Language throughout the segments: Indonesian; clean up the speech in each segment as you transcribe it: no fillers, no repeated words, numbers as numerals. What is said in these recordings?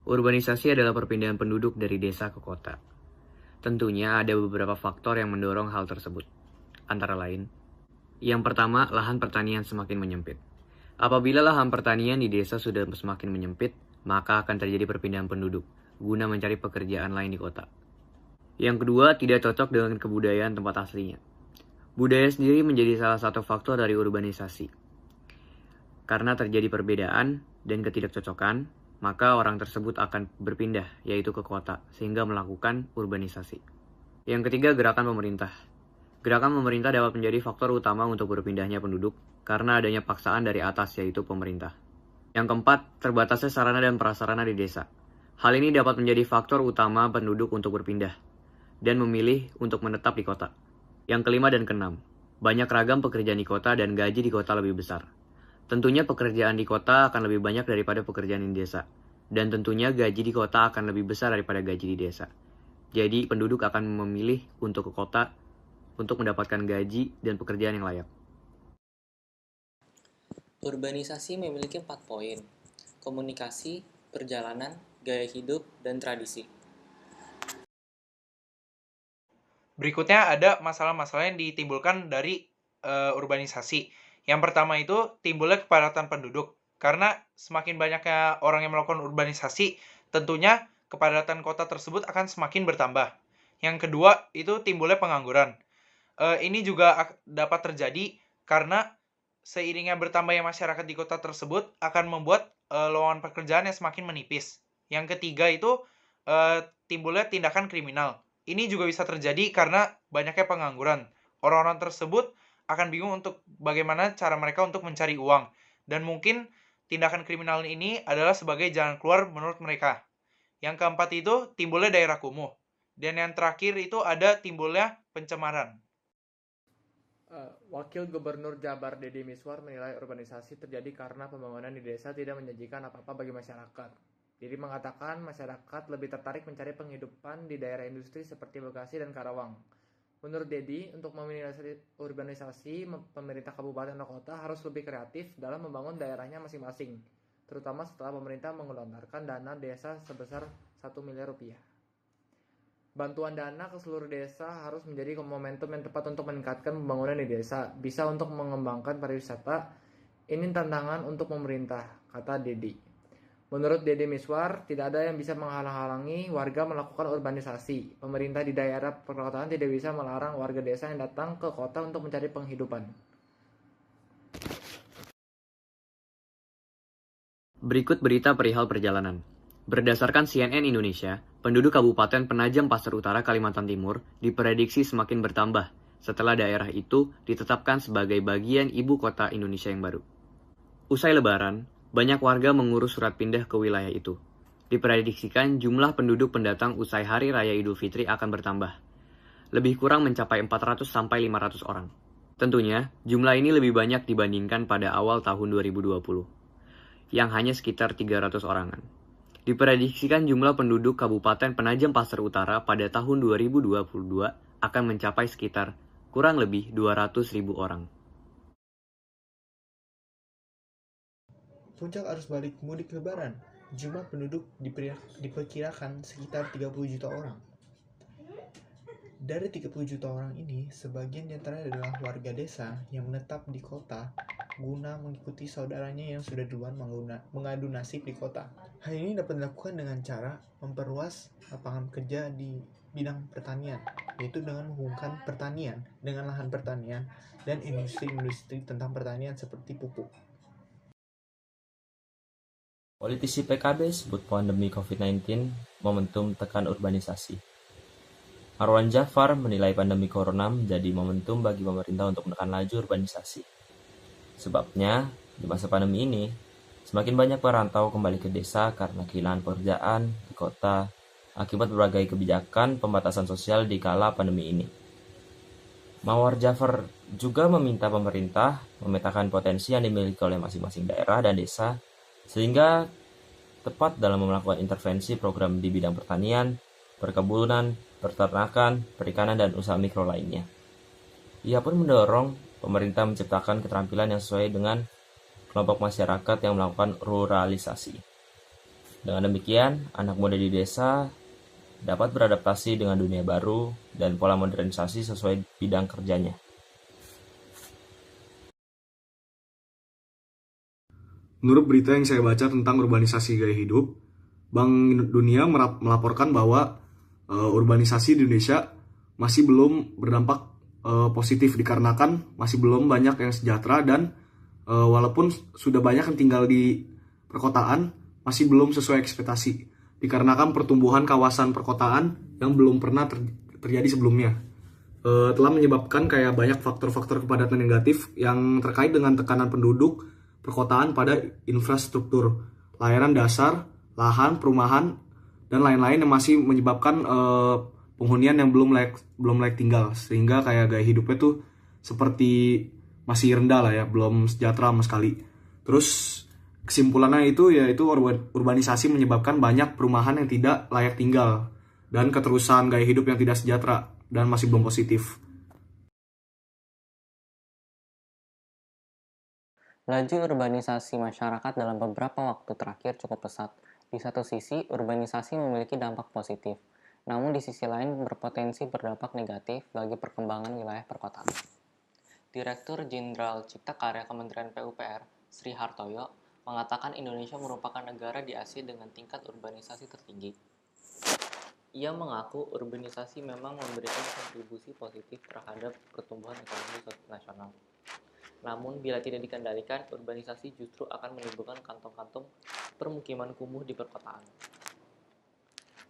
Urbanisasi adalah perpindahan penduduk dari desa ke kota. Tentunya ada beberapa faktor yang mendorong hal tersebut. Antara lain, yang pertama, lahan pertanian semakin menyempit. Apabila lahan pertanian di desa sudah semakin menyempit, maka akan terjadi perpindahan penduduk guna mencari pekerjaan lain di kota. Yang kedua, tidak cocok dengan kebudayaan tempat aslinya. Budaya sendiri menjadi salah satu faktor dari urbanisasi. Karena terjadi perbedaan dan ketidakcocokan, maka orang tersebut akan berpindah, yaitu ke kota, sehingga melakukan urbanisasi. Yang ketiga, gerakan pemerintah. Gerakan pemerintah dapat menjadi faktor utama untuk berpindahnya penduduk, karena adanya paksaan dari atas, yaitu pemerintah. Yang keempat, terbatasnya sarana dan prasarana di desa. Hal ini dapat menjadi faktor utama penduduk untuk berpindah, dan memilih untuk menetap di kota. Yang kelima dan keenam, banyak ragam pekerjaan di kota dan gaji di kota lebih besar. Tentunya pekerjaan di kota akan lebih banyak daripada pekerjaan di desa. Dan tentunya gaji di kota akan lebih besar daripada gaji di desa. Jadi penduduk akan memilih untuk ke kota untuk mendapatkan gaji dan pekerjaan yang layak. Urbanisasi memiliki 4 poin: komunikasi, perjalanan, gaya hidup, dan tradisi. Berikutnya ada masalah-masalah yang ditimbulkan dari urbanisasi. Yang pertama itu timbulnya kepadatan penduduk. Karena semakin banyaknya orang yang melakukan urbanisasi, tentunya kepadatan kota tersebut akan semakin bertambah. Yang kedua itu timbulnya pengangguran. Ini juga dapat terjadi karena seiringnya bertambahnya masyarakat di kota tersebut akan membuat lowongan pekerjaan yang semakin menipis. Yang ketiga itu timbulnya tindakan kriminal. Ini juga bisa terjadi karena banyaknya pengangguran. Orang-orang tersebut akan bingung untuk bagaimana cara mereka untuk mencari uang. Dan mungkin tindakan kriminal ini adalah sebagai jalan keluar menurut mereka. Yang keempat itu timbulnya daerah kumuh. Dan yang terakhir itu ada timbulnya pencemaran. Wakil Gubernur Jabar Deddy Miswar menilai urbanisasi terjadi karena pembangunan di desa tidak menjanjikan apa-apa bagi masyarakat. Deddy mengatakan masyarakat lebih tertarik mencari penghidupan di daerah industri seperti Bekasi dan Karawang. Menurut Deddy, untuk meminimalisasi urbanisasi, pemerintah kabupaten atau kota harus lebih kreatif dalam membangun daerahnya masing-masing, terutama setelah pemerintah menggelontorkan dana desa sebesar 1 miliar rupiah. Bantuan dana ke seluruh desa harus menjadi momentum yang tepat untuk meningkatkan pembangunan di desa, bisa untuk mengembangkan pariwisata. Ini tantangan untuk pemerintah, kata Deddy. Menurut Deddy Miswar, tidak ada yang bisa menghalang-halangi warga melakukan urbanisasi. Pemerintah di daerah perkotaan tidak bisa melarang warga desa yang datang ke kota untuk mencari penghidupan. Berikut berita perihal perjalanan. Berdasarkan CNN Indonesia, penduduk Kabupaten Penajam Pasir Utara, Kalimantan Timur diprediksi semakin bertambah setelah daerah itu ditetapkan sebagai bagian ibu kota Indonesia yang baru. Usai Lebaran, banyak warga mengurus surat pindah ke wilayah itu. Diprediksikan jumlah penduduk pendatang usai Hari Raya Idul Fitri akan bertambah. Lebih kurang mencapai 400-500 orang. Tentunya, jumlah ini lebih banyak dibandingkan pada awal tahun 2020, yang hanya sekitar 300 orangan. Diprediksikan jumlah penduduk Kabupaten Penajam Pasir Utara pada tahun 2022 akan mencapai sekitar kurang lebih 200.000 orang. Puncak arus balik mudik lebaran, jumlah penduduk diperkirakan sekitar 30 juta orang. Dari 30 juta orang ini, sebagian diantaranya adalah warga desa yang menetap di kota guna mengikuti saudaranya yang sudah duluan mengadu nasib di kota. Hal ini dapat dilakukan dengan cara memperluas lapangan kerja di bidang pertanian, yaitu dengan menghubungkan pertanian dengan lahan pertanian dan industri-industri tentang pertanian seperti pupuk. Politisi PKB sebut pandemi COVID-19 momentum tekan urbanisasi. Marwan Jafar menilai pandemi corona menjadi momentum bagi pemerintah untuk menekan laju urbanisasi. Sebabnya, di masa pandemi ini, semakin banyak perantau kembali ke desa karena kehilangan pekerjaan di kota akibat berbagai kebijakan pembatasan sosial di kala pandemi ini. Mawar Jafar juga meminta pemerintah memetakan potensi yang dimiliki oleh masing-masing daerah dan desa sehingga tepat dalam melakukan intervensi program di bidang pertanian, perkebunan, peternakan, perikanan, dan usaha mikro lainnya. Ia pun mendorong pemerintah menciptakan keterampilan yang sesuai dengan kelompok masyarakat yang melakukan ruralisasi. Dengan demikian, anak muda di desa dapat beradaptasi dengan dunia baru dan pola modernisasi sesuai bidang kerjanya. Menurut berita yang saya baca tentang urbanisasi gaya hidup, Bank Dunia melaporkan bahwa urbanisasi di Indonesia masih belum berdampak positif dikarenakan masih belum banyak yang sejahtera dan walaupun sudah banyak yang tinggal di perkotaan, masih belum sesuai ekspektasi dikarenakan pertumbuhan kawasan perkotaan yang belum pernah terjadi sebelumnya. Telah menyebabkan kayak banyak faktor-faktor kepadatan negatif yang terkait dengan tekanan penduduk perkotaan pada infrastruktur, layanan dasar, lahan, perumahan, dan lain-lain yang masih menyebabkan penghunian yang belum layak tinggal, sehingga kayak gaya hidupnya tuh seperti masih rendah lah ya, belum sejahtera sama sekali. Terus kesimpulannya itu yaitu urbanisasi menyebabkan banyak perumahan yang tidak layak tinggal dan keterusan gaya hidup yang tidak sejahtera dan masih belum positif. Laju urbanisasi masyarakat dalam beberapa waktu terakhir cukup pesat. Di satu sisi, urbanisasi memiliki dampak positif, namun di sisi lain berpotensi berdampak negatif bagi perkembangan wilayah perkotaan. Direktur Jenderal Cipta Karya Kementerian PUPR, Sri Hartoyo, mengatakan Indonesia merupakan negara di Asia dengan tingkat urbanisasi tertinggi. Ia mengaku urbanisasi memang memberikan kontribusi positif terhadap pertumbuhan ekonomi nasional. Namun, bila tidak dikendalikan, urbanisasi justru akan menimbulkan kantong-kantong permukiman kumuh di perkotaan.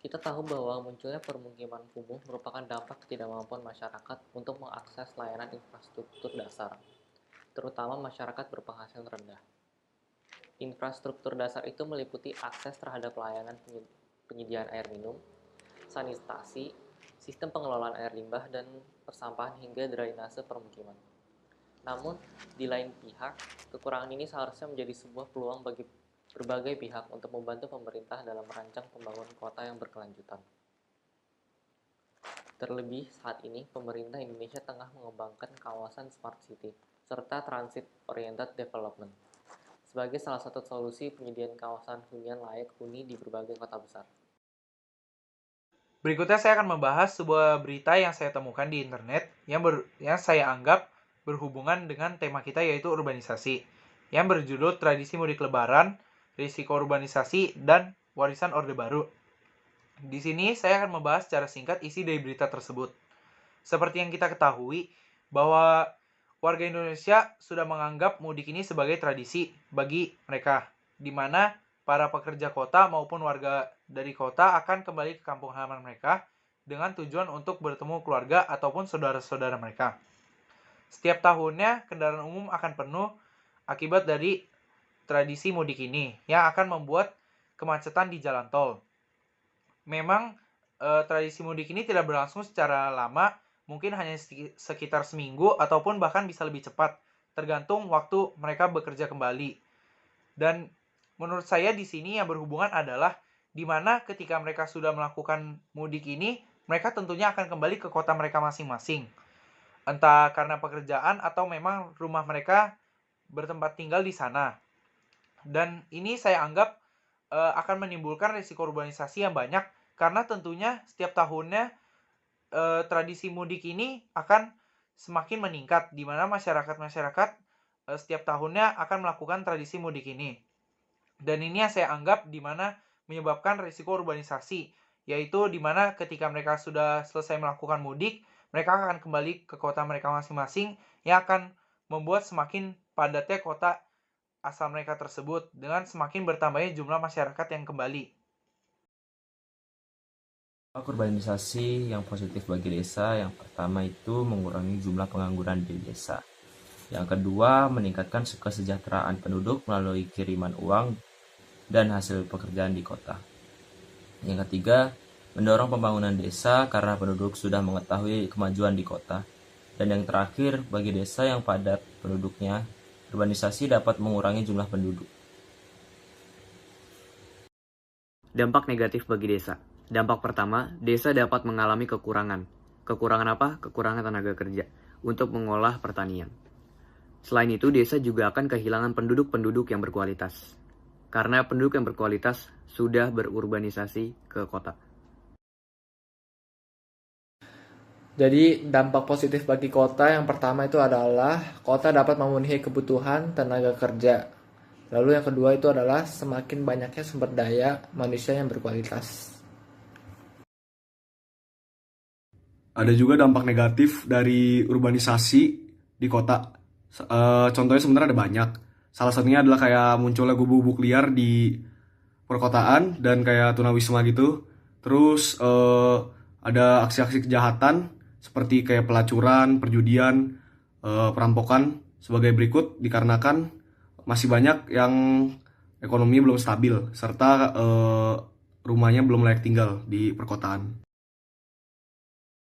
Kita tahu bahwa munculnya permukiman kumuh merupakan dampak ketidakmampuan masyarakat untuk mengakses layanan infrastruktur dasar, terutama masyarakat berpenghasilan rendah. Infrastruktur dasar itu meliputi akses terhadap layanan penyediaan air minum, sanitasi, sistem pengelolaan air limbah, dan persampahan hingga drainase permukiman. Namun, di lain pihak, kekurangan ini seharusnya menjadi sebuah peluang bagi berbagai pihak untuk membantu pemerintah dalam merancang pembangunan kota yang berkelanjutan. Terlebih, saat ini, pemerintah Indonesia tengah mengembangkan kawasan Smart City, serta Transit-Oriented Development, sebagai salah satu solusi penyediaan kawasan hunian layak huni di berbagai kota besar. Berikutnya saya akan membahas sebuah berita yang saya temukan di internet yang saya anggap berhubungan dengan tema kita yaitu urbanisasi, yang berjudul Tradisi Mudik Lebaran, Risiko Urbanisasi, dan Warisan Orde Baru. Di sini saya akan membahas secara singkat isi dari berita tersebut. Seperti yang kita ketahui, bahwa warga Indonesia sudah menganggap mudik ini sebagai tradisi bagi mereka, di mana para pekerja kota maupun warga dari kota akan kembali ke kampung halaman mereka dengan tujuan untuk bertemu keluarga ataupun saudara-saudara mereka. Setiap tahunnya kendaraan umum akan penuh akibat dari tradisi mudik ini yang akan membuat kemacetan di jalan tol. Memang tradisi mudik ini tidak berlangsung secara lama, mungkin hanya sekitar seminggu ataupun bahkan bisa lebih cepat, tergantung waktu mereka bekerja kembali. Dan menurut saya di sini yang berhubungan adalah di mana ketika mereka sudah melakukan mudik ini, mereka tentunya akan kembali ke kota mereka masing-masing. Entah karena pekerjaan atau memang rumah mereka bertempat tinggal di sana. Dan ini saya anggap akan menimbulkan risiko urbanisasi yang banyak, karena tentunya setiap tahunnya tradisi mudik ini akan semakin meningkat, di mana masyarakat setiap tahunnya akan melakukan tradisi mudik ini. Dan ini yang saya anggap di mana menyebabkan risiko urbanisasi, yaitu di mana ketika mereka sudah selesai melakukan mudik, mereka akan kembali ke kota mereka masing-masing yang akan membuat semakin padatnya kota asal mereka tersebut dengan semakin bertambahnya jumlah masyarakat yang kembali. Urbanisasi yang positif bagi desa, yang pertama itu mengurangi jumlah pengangguran di desa. Yang kedua, meningkatkan kesejahteraan penduduk melalui kiriman uang dan hasil pekerjaan di kota. Yang ketiga, mendorong pembangunan desa karena penduduk sudah mengetahui kemajuan di kota. Dan yang terakhir, bagi desa yang padat penduduknya, urbanisasi dapat mengurangi jumlah penduduk. Dampak negatif bagi desa. Dampak pertama, desa dapat mengalami kekurangan. Kekurangan apa? Kekurangan tenaga kerja untuk mengolah pertanian. Selain itu, desa juga akan kehilangan penduduk-penduduk yang berkualitas. karena penduduk yang berkualitas sudah berurbanisasi ke kota. Jadi dampak positif bagi kota yang pertama itu adalah kota dapat memenuhi kebutuhan tenaga kerja. Lalu yang kedua itu adalah semakin banyaknya sumber daya manusia yang berkualitas. Ada juga dampak negatif dari urbanisasi di kota. Contohnya sebenarnya ada banyak. Salah satunya adalah kayak munculnya gubuk-gubuk liar di perkotaan dan kayak tunawisma gitu. Terus ada aksi-aksi kejahatan seperti kayak pelacuran, perjudian, perampokan sebagai berikut dikarenakan masih banyak yang ekonomi belum stabil serta rumahnya belum layak tinggal di perkotaan.